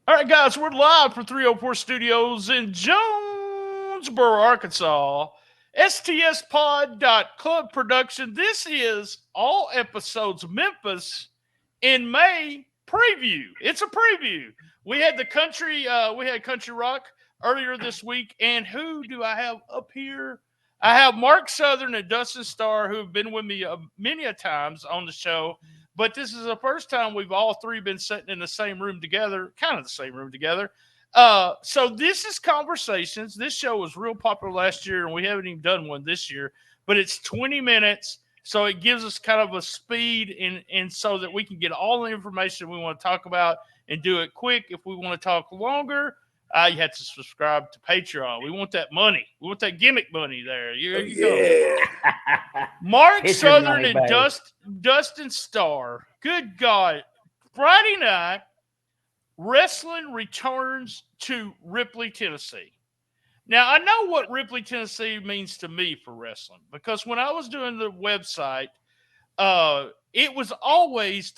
All right, guys, we're live from 304 Studios in Jonesboro, Arkansas. STSPOD.club production. This is all episodes Memphis in May preview. It's a preview. We had country rock earlier this week, and who do I have up here? I have Mark Southern and Dustin Starr, who have been with me many a times on the show. But this is the first time we've all three been sitting in the same room together, kind of the same room together. So this is Conversations. This show was real popular last year, and we haven't even done one this year. But it's 20 minutes, so it gives us kind of a speed, and so that we can get all the information we want to talk about and do it quick. If we want to talk longer, you have to subscribe to Patreon. We want that money. We want that gimmick money there. Mark Southern and Dustin Starr. Good God. Friday night, wrestling returns to Ripley, Tennessee. Now, I know what Ripley, Tennessee means to me for wrestling, because when I was doing the website, there was always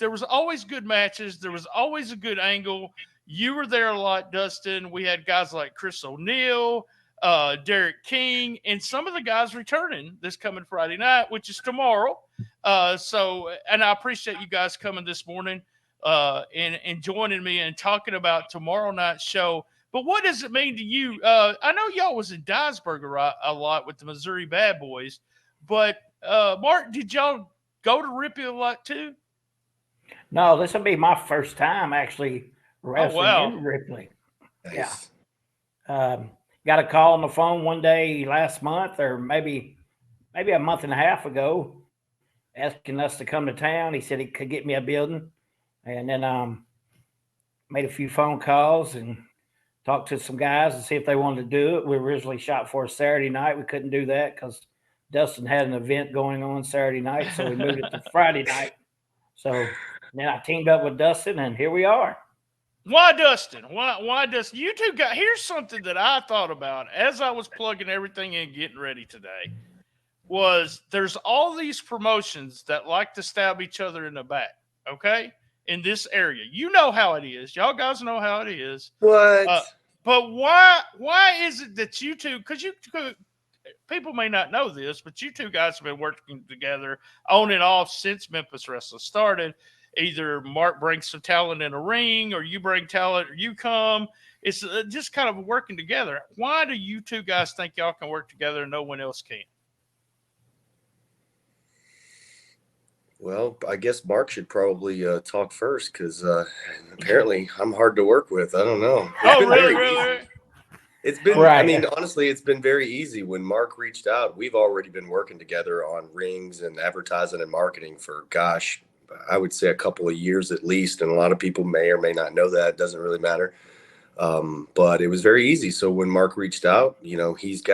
good matches. There was always a good angle. You were there a lot, Dustin. We had guys like Chris O'Neill, Derek King, and some of the guys returning this coming Friday night, which is tomorrow. And I appreciate you guys coming this morning and joining me and talking about tomorrow night's show. But what does it mean to you? I know y'all was in Dyersburg a lot with the Missouri Bad Boys, but Mark, did y'all go to Ripley a lot too? No, this will be my first time actually wrestling in Ripley. Nice. Yeah. Got a call on the phone one day last month, or maybe a month and a half ago, asking us to come to town. He said he could get me a building, and then made a few phone calls and talked to some guys to see if they wanted to do it. We originally shot for a Saturday night. We couldn't do that because Dustin had an event going on Saturday night, so we moved it to Friday night. So then I teamed up with Dustin, and here we are. Why Dustin? Why Dustin? You two got, here's something that I thought about as I was plugging everything in, getting ready today, was there's all these promotions that like to stab each other in the back, okay? In this area. You know how it is. Y'all guys know how it is. What? But why is it that you two, because people may not know this, but you two guys have been working together on and off since Memphis Wrestling started. Either Mark brings some talent in a ring, or you bring talent, or you come. It's just kind of working together. Why do you two guys think y'all can work together and no one else can? Well, I guess Mark should probably talk first, because apparently I'm hard to work with. I don't know. Really? It's been, right. I mean, honestly, it's been very easy. When Mark reached out, we've already been working together on rings and advertising and marketing for, gosh, I would say a couple of years at least. And a lot of people may or may not know that. It doesn't really matter. But it was very easy. So when Mark reached out, he has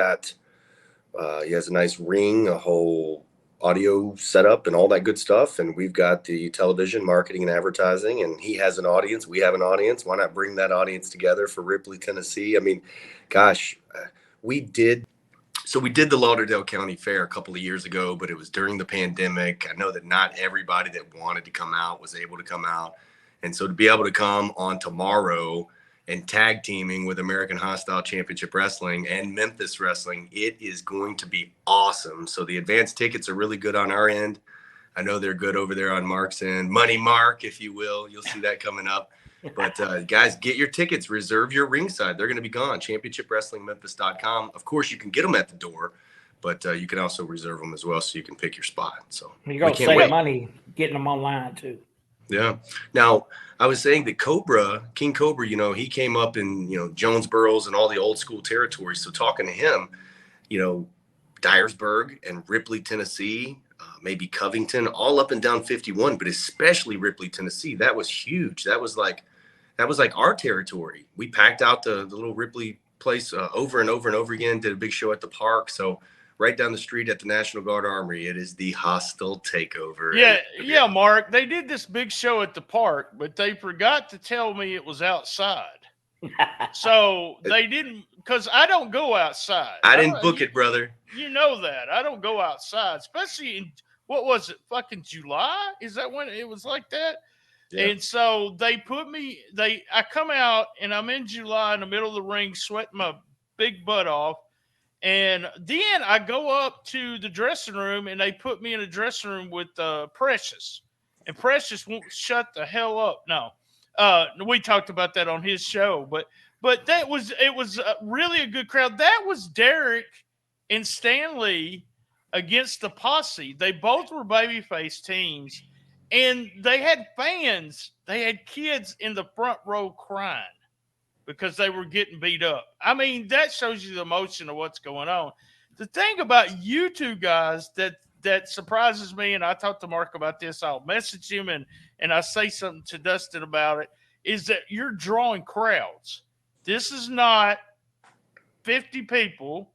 a nice ring, a whole audio setup and all that good stuff. And we've got the television marketing and advertising, and he has an audience. We have an audience. Why not bring that audience together for Ripley, Tennessee? I mean, gosh, we did the Lauderdale County Fair a couple of years ago, but it was during the pandemic. I know that not everybody that wanted to come out was able to come out. And so to be able to come on tomorrow and tag teaming with American Hostile Championship Wrestling and Memphis Wrestling, it is going to be awesome. So the advanced tickets are really good on our end. I know they're good over there on Mark's end. Money Mark, if you will. You'll see that coming up. But guys, get your tickets. Reserve your ringside. They're going to be gone. ChampionshipWrestlingMemphis.com. Of course, you can get them at the door, but you can also reserve them as well, so you can pick your spot. So you're going to save money getting them online too. Yeah. Now, I was saying that King Cobra, he came up in, Jonesboro's and all the old school territories. So talking to him, Dyersburg and Ripley, Tennessee, maybe Covington, all up and down 51, but especially Ripley, Tennessee. That was huge. That was like our territory. We packed out the little Ripley place over and over and over again, did a big show at the park. So right down the street at the National Guard Armory, it is the Hostile Takeover. Yeah, Mark. They did this big show at the park, but they forgot to tell me it was outside. So they didn't, because I don't go outside. I didn't book it, brother. You know that. I don't go outside, especially in, what was it, fucking July? Is that when it was like that? Yeah. And so I come out and I'm in July in the middle of the ring, sweating my big butt off. And then I go up to the dressing room and they put me in a dressing room with Precious. And Precious won't shut the hell up. No. We talked about that on his show, but it was really a good crowd. That was Derek and Stanley against the Posse. They both were babyface teams, and they had fans. They had kids in the front row crying because they were getting beat up. I mean, that shows you the emotion of what's going on. The thing about you two guys that surprises me, and I talked to Mark about this, I'll message him and I say something to Dustin about it, is that you're drawing crowds. This is not 50 people.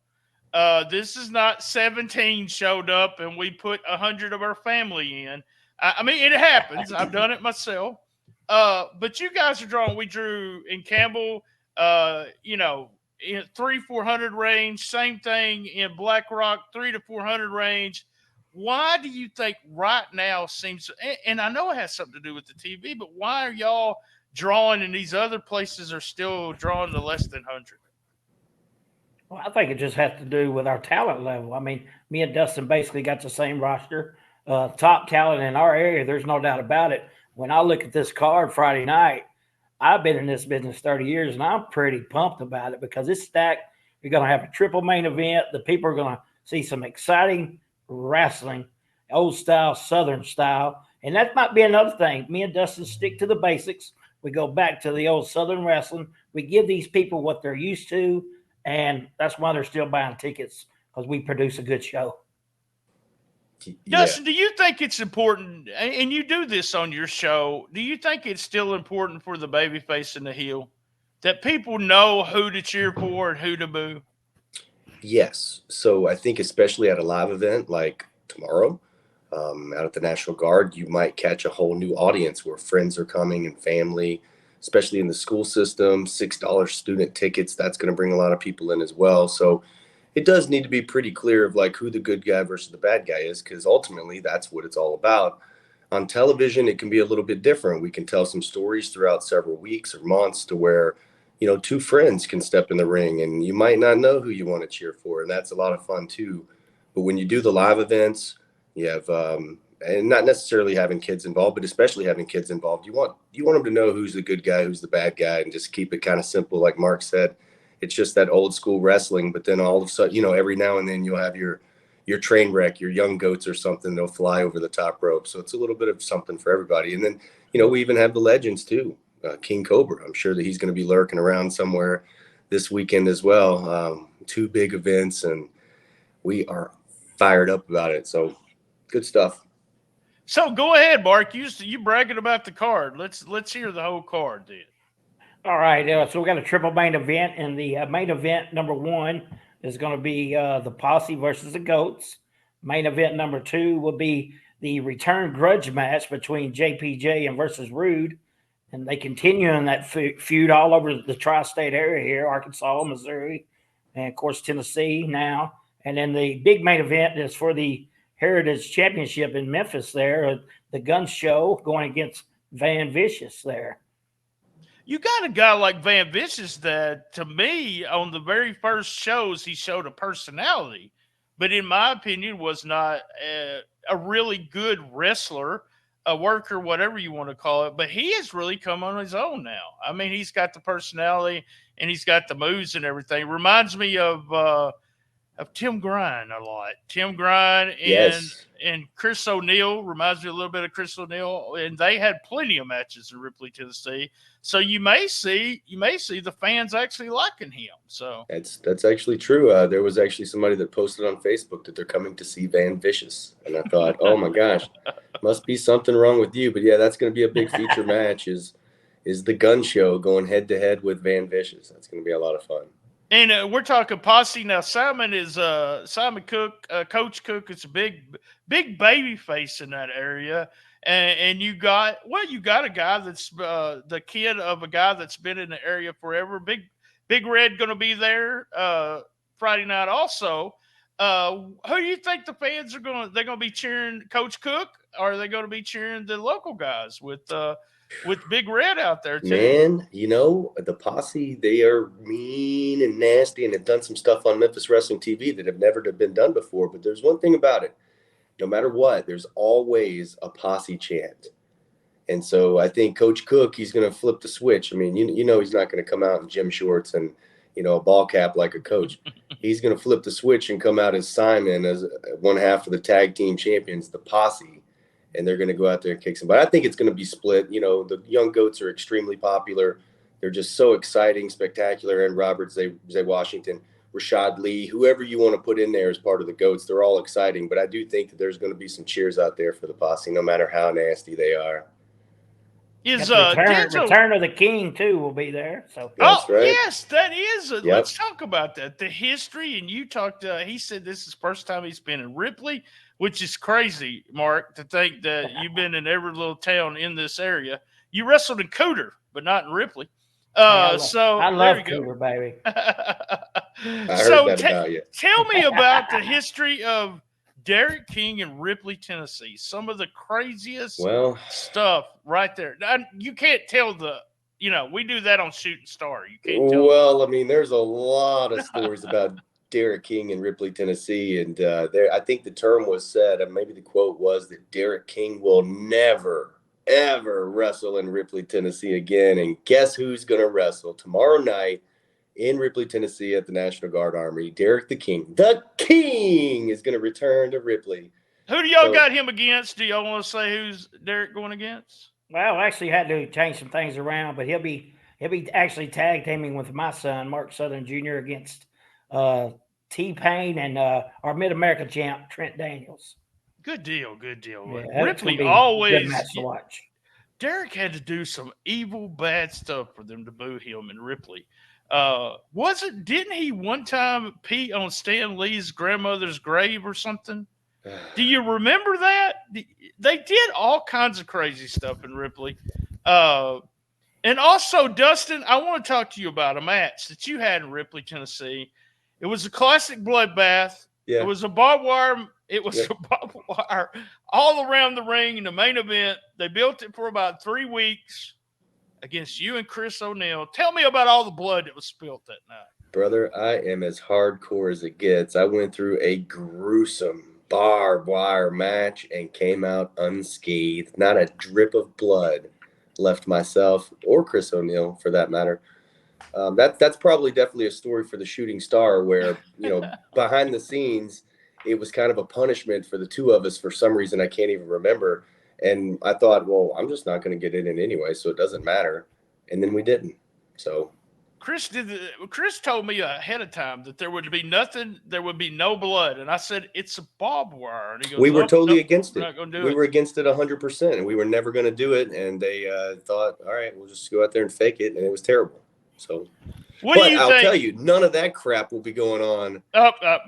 This is not 17 showed up and we put 100 of our family in. I mean, it happens. I've done it myself. But you guys are drawing. We drew in Campbell, in 300-400 range. Same thing in Black Rock, 300 to 400 range. Why do you think right now seems? And I know it has something to do with the TV, but why are y'all drawing and these other places are still drawing the less than 100? Well, I think it just has to do with our talent level. I mean, me and Dustin basically got the same roster. Top talent in our area, there's no doubt about it. When I look at this card Friday night, I've been in this business 30 years, and I'm pretty pumped about it because it's stacked. You're going to have a triple main event. The people are going to see some exciting wrestling, old style, Southern style. And that might be another thing. Me and Dustin stick to the basics. We go back to the old Southern wrestling. We give these people what they're used to, and that's why they're still buying tickets, because we produce a good show. Yeah. Dustin, do you think it's important, and you do this on your show, do you think it's still important for the babyface and the heel that people know who to cheer for and who to boo? Yes. So I think especially at a live event like tomorrow, out at the National Guard, you might catch a whole new audience where friends are coming and family, especially in the school system, $6 student tickets. That's going to bring a lot of people in as well. So it does need to be pretty clear of like who the good guy versus the bad guy is, because ultimately that's what it's all about. On television, it can be a little bit different. We can tell some stories throughout several weeks or months to where, two friends can step in the ring and you might not know who you want to cheer for. And that's a lot of fun too. But when you do the live events, you have, and not necessarily having kids involved, but especially having kids involved, you want them to know who's the good guy, who's the bad guy, and just keep it kind of simple. Like Mark said, it's just that old school wrestling. But then all of a sudden, every now and then you'll have your train wreck, your young goats or something. They'll fly over the top rope. So it's a little bit of something for everybody. And then, we even have the legends too. King Cobra. I'm sure that he's going to be lurking around somewhere this weekend as well. Two big events, and we are fired up about it. So good stuff. So go ahead, Mark. You bragging about the card. Let's hear the whole card then. All right. So we got a triple main event, and the main event number 1 is going to be the Posse versus the Goats. Main event number 2 will be the return grudge match between JPJ and versus Rude. And they continue in that feud all over the tri-state area here, Arkansas, Missouri, and, of course, Tennessee now. And then the big main event is for the Heritage Championship in Memphis there, the gun show going against Van Vicious there. You got a guy like Van Vicious that, to me, on the very first shows, he showed a personality, but in my opinion was not a really good wrestler, a worker, whatever you want to call it, but he has really come on his own now. I mean, he's got the personality and he's got the moves and everything. Reminds me of Tim Grind a lot. Tim Grind and Chris O'Neill reminds me a little bit of Chris O'Neill, and they had plenty of matches in Ripley, Tennessee. So you may see the fans actually liking him. So that's actually true. There was actually somebody that posted on Facebook that they're coming to see Van Vicious, and I thought, oh my gosh, must be something wrong with you. But yeah, that's going to be a big feature match. Is the gun show going head to head with Van Vicious? That's going to be a lot of fun. And we're talking Posse now. Simon is Simon Cook, Coach Cook. It's a big baby face in that area. And you got a guy that's the kid of a guy that's been in the area forever. Big Red going to be there Friday night also. Who do you think the fans are going to? They're going to be cheering Coach Cook, or are they going to be cheering the local guys with with Big Red out there too. Man, you know, the posse, they are mean and nasty and have done some stuff on Memphis Wrestling TV that have never been done before. But there's one thing about it. No matter what, there's always a posse chant. And so I think Coach Cook, he's going to flip the switch. I mean, you know, he's not going to come out in gym shorts and, you know, a ball cap like a coach. He's going to flip the switch and come out as Simon, as one half of the tag team champions, the posse. And they're going to go out there and kick some. But I think it's going to be split. You know, the young goats are extremely popular. They're just so exciting, spectacular. And Robert Zay Washington, Rashad Lee, whoever you want to put in there as part of the goats, they're all exciting. But I do think that there's going to be some cheers out there for the posse, no matter how nasty they are. Return of the King too will be there. So that's right. Yes, that is. Let's talk about that. The history, and you talked. He said this is the first time he's been in Ripley, which is crazy, Mark, to think that you've been in every little town in this area. You wrestled in Cooter, but not in Ripley. I love Cooter, baby. I heard that about you. Tell me about the history of Derek King in Ripley, Tennessee. Some of the craziest stuff right there. You can't tell we do that on Shooting Star. You can't tell. Well, I mean, there's a lot of stories about Derek King in Ripley, Tennessee. And I think the term was said, and maybe the quote was that Derek King will never, ever wrestle in Ripley, Tennessee again. And guess who's going to wrestle tomorrow night in Ripley, Tennessee at the National Guard Armory? Derek the King. The King is going to return to Ripley. Who do y'all got him against? Do y'all want to say who's Derek going against? Well, actually had to change some things around, but he'll be actually tag teaming with my son, Mark Southern Jr. against T-Pain and our Mid-America champ, Trent Daniels. Good deal, good deal. Yeah, Ripley always good match to watch. Derek had to do some evil, bad stuff for them to boo him in Ripley. Didn't he one time pee on Stan Lee's grandmother's grave or something? Do you remember that? They did all kinds of crazy stuff in Ripley. And also, Dustin, I want to talk to you about a match that you had in Ripley, Tennessee. It was a classic bloodbath. Yeah. It was a barbed wire. It was a barbed wire all around the ring in the main event. They built it for about 3 weeks against you and Chris O'Neill. Tell me about all the blood that was spilled that night. Brother, I am as hardcore as it gets. I went through a gruesome barbed wire match and came out unscathed. Not a drip of blood left myself or Chris O'Neill, for that matter. That's probably definitely a story for the Shooting Star, where, behind the scenes, it was kind of a punishment for the two of us for some reason I can't even remember. And I thought, well, I'm just not going to get it in anyway, so it doesn't matter. And then we didn't. So Chris told me ahead of time that there would be nothing, there would be no blood. And I said, it's a barbed wire. And he goes, we were totally against it. We were against it 100%, and we were never going to do it. And they thought, all right, we'll just go out there and fake it. And it was terrible. So, I'll tell you, none of that crap will be going on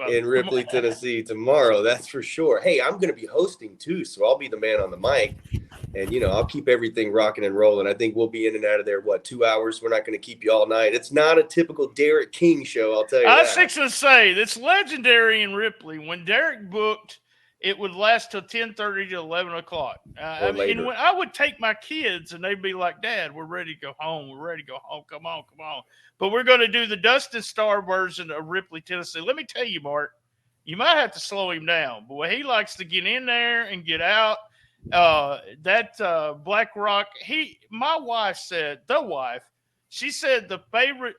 in Ripley, Tennessee tomorrow. That's for sure. Hey, I'm going to be hosting too, so I'll be the man on the mic, and I'll keep everything rocking and rolling. I think we'll be in and out of there 2 hours. We're not going to keep you all night. It's not a typical Derek King show, I'll tell you. I was fixing to say it's legendary in Ripley. When Derek booked, it would last till 10:30 to 11 o'clock. And when I would take my kids, and they'd be like, "Dad, we're ready to go home. We're ready to go home. Come on, come on." But we're going to do the Dustin Starr version of Ripley, Tennessee. Let me tell you, Mark, you might have to slow him down. Boy, he likes to get in there and get out. Black Rock, my wife said, she said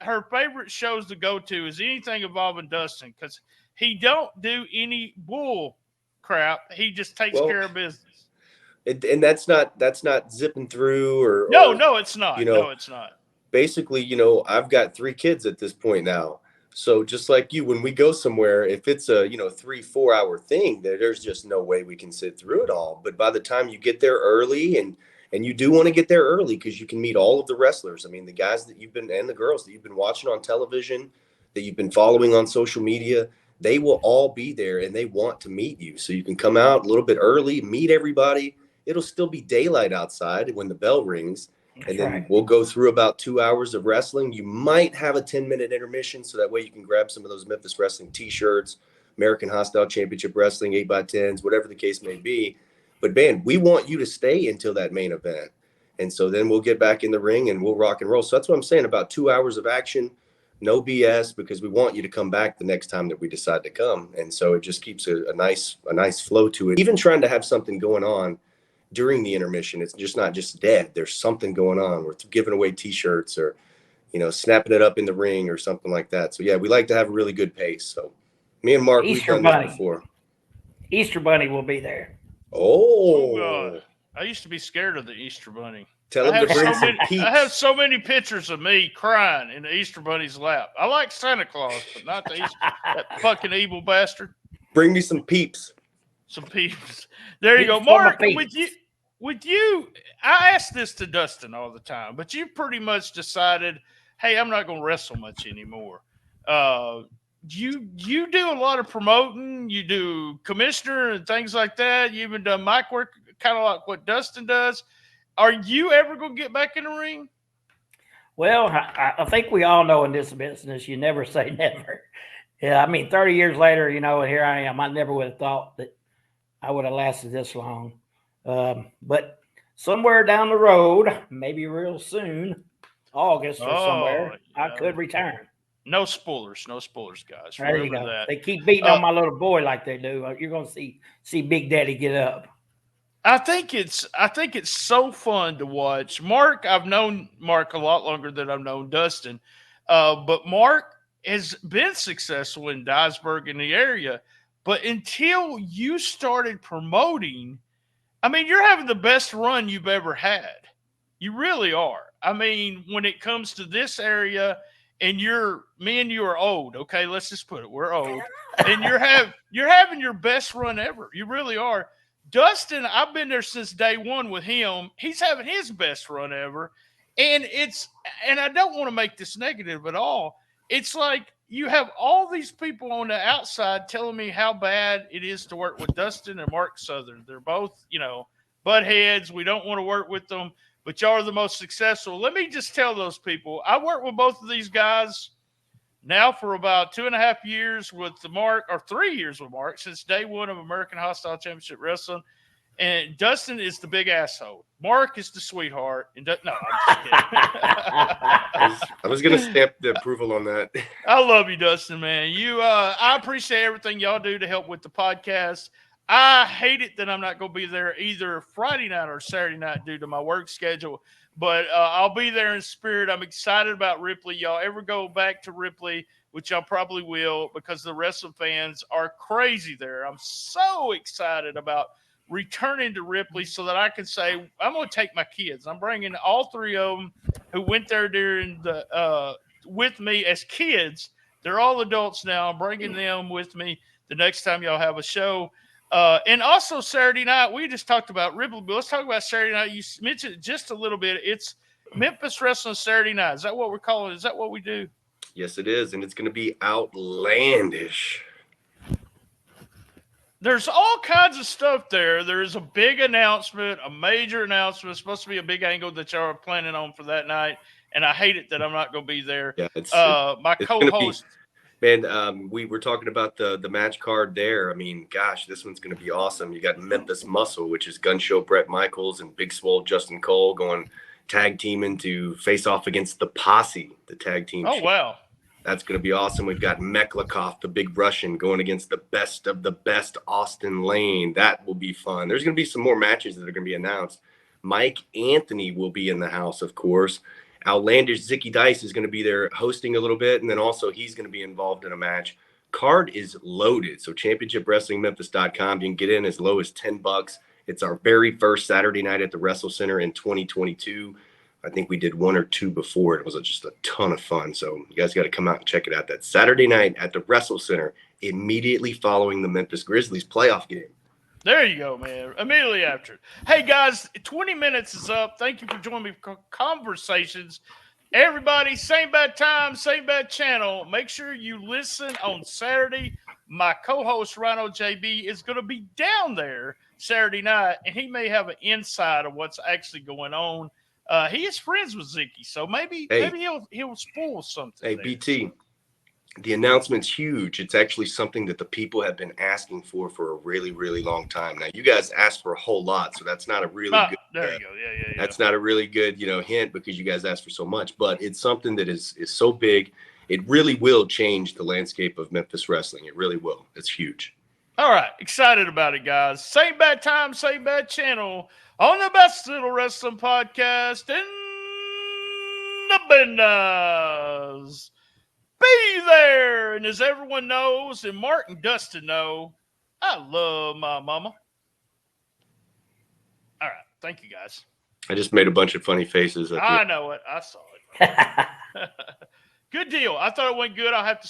her favorite shows to go to is anything involving Dustin, because he don't do any bull crap. He just takes care of business. And that's not zipping through or no, it's not. No, it's not. Basically, I've got 3 kids at this point now. So just like you, when we go somewhere, if it's a 3-4 hour thing, there's just no way we can sit through it all. But by the time you get there early, and you do want to get there early because you can meet all of the wrestlers. I mean, the guys that and the girls that you've been watching on television, that you've been following on social media, they will all be there and they want to meet you. So you can come out a little bit early, meet everybody. It'll still be daylight outside when the bell rings. And then we'll go through about 2 hours of wrestling. You might have a 10-minute intermission, so that way you can grab some of those Memphis Wrestling T-shirts, American Hostile Championship Wrestling, 8x10s, whatever the case may be. But, man, we want you to stay until that main event. And so then we'll get back in the ring and we'll rock and roll. So that's what I'm saying, about 2 hours of action, no BS, because we want you to come back the next time that we decide to come. And so it just keeps a nice flow to it. Even trying to have something going on during the intermission, it's just not just dead. There's something going on. We're giving away T-shirts or, you know, snapping it up in the ring or something like that. So yeah, we like to have a really good pace. So me and Mark, we've done this before. Easter Bunny will be there. Oh, I used to be scared of the Easter Bunny. Tell him to bring some peeps. I have so many pictures of me crying in the Easter Bunny's lap. I like Santa Claus, but not the Easter, that fucking evil bastard. Bring me some peeps. Some peeps. There you go. Mark, with you, I ask this to Dustin all the time, but you pretty much decided, hey, I'm not going to wrestle much anymore. You do a lot of promoting. You do commissioner and things like that. You even done mic work, kind of like what Dustin does. Are you ever going to get back in the ring? Well, I think we all know in this business, you never say never. Yeah, I mean, 30 years later, you know, here I am. I never would have thought that I would have lasted this long. But somewhere down the road, maybe real soon, August or somewhere, yeah, I could return. No spoilers, guys. There Remember you go. that. They keep beating on my little boy like they do. You're going to see Big Daddy get up. I think it's so fun to watch. Mark, I've known Mark a lot longer than I've known Dustin, but Mark has been successful in Dyersburg in the area. But until you started promoting, I mean, you're having the best run you've ever had. You really are. I mean, when it comes to this area, and me and you are old. Okay, let's just put it, we're old, and you're having your best run ever. You really are. Dustin, I've been there since day one with him. He's having his best run ever. And I don't want to make this negative at all. It's like you have all these people on the outside telling me how bad it is to work with Dustin and Mark Southern. They're both, you know, butt heads. We don't want to work with them, but y'all are the most successful. Let me just tell those people, I worked with both of these guys now for about 2.5 years with Mark, or 3 years with Mark, since day one of American Hostile Championship Wrestling. And Dustin is the big asshole. Mark is the sweetheart. And no, I'm just kidding. I was going to stamp the approval on that. I love you, Dustin, man. I appreciate everything y'all do to help with the podcast. I hate it that I'm not going to be there either Friday night or Saturday night due to my work schedule. But I'll be there in spirit. I'm excited about Ripley. Y'all ever go back to Ripley, which y'all probably will, because the wrestling fans are crazy there. I'm so excited about returning to Ripley so that I can say, I'm going to take my kids. I'm bringing all 3 of them who went there during the with me as kids. They're all adults now. I'm bringing them with me the next time y'all have a show. And also Saturday night, we just talked about Ripley, but let's talk about Saturday night. You mentioned it just a little bit. It's Memphis Wrestling Saturday Night. Is that what we're calling it? Is that what we do? Yes, it is. And it's going to be outlandish. There's all kinds of stuff there. There's a big announcement, a major announcement. It's supposed to be a big angle that y'all are planning on for that night. And I hate it that I'm not going to be there. Yeah, it's co-host. Man, we were talking about the match card there. I mean, gosh, this one's going to be awesome. You got Memphis Muscle, which is Gun Show Brett Michaels and Big Swole Justin Cole going tag teaming to face off against the Posse, the tag team. Oh, wow. That's going to be awesome. We've got Meklikov, the big Russian, going against the best of the best, Austin Lane. That will be fun. There's going to be some more matches that are going to be announced. Mike Anthony will be in the house, of course. Outlandish Zicky Dice is going to be there hosting a little bit, and then also he's going to be involved in a match. Card is loaded. So championshipwrestlingmemphis.com. You can get in as low as $10. It's our very first Saturday night at the Wrestle Center in 2022. I think we did 1 or 2 before. It was just a ton of fun. So you guys got to come out and check it out. That Saturday night at the Wrestle Center, immediately following the Memphis Grizzlies playoff game. There you go, man. Immediately after. Hey, guys, 20 minutes is up. Thank you for joining me for Conversations. Everybody, same bad time, same bad channel. Make sure you listen on Saturday. My co-host, RHINO JB, is going to be down there Saturday night, and he may have an insight of what's actually going on. He is friends with Zicky, so maybe he'll spoil something. Hey, there. BT, the announcement's huge. It's actually something that the people have been asking for a really, really long time. Now, you guys asked for a whole lot, so that's not a really good. There you go. Yeah. That's not a really good, hint because you guys asked for so much. But it's something that is so big. It really will change the landscape of Memphis wrestling. It really will. It's huge. All right, excited about it, guys. Same bad time, same bad channel on the best little wrestling podcast in the business. Be there. And as everyone knows, and Mark and Dustin know, I love my mama. All right. Thank you, guys. I just made a bunch of funny faces. I know it. I saw it. Good deal. I thought it went good. I'll have to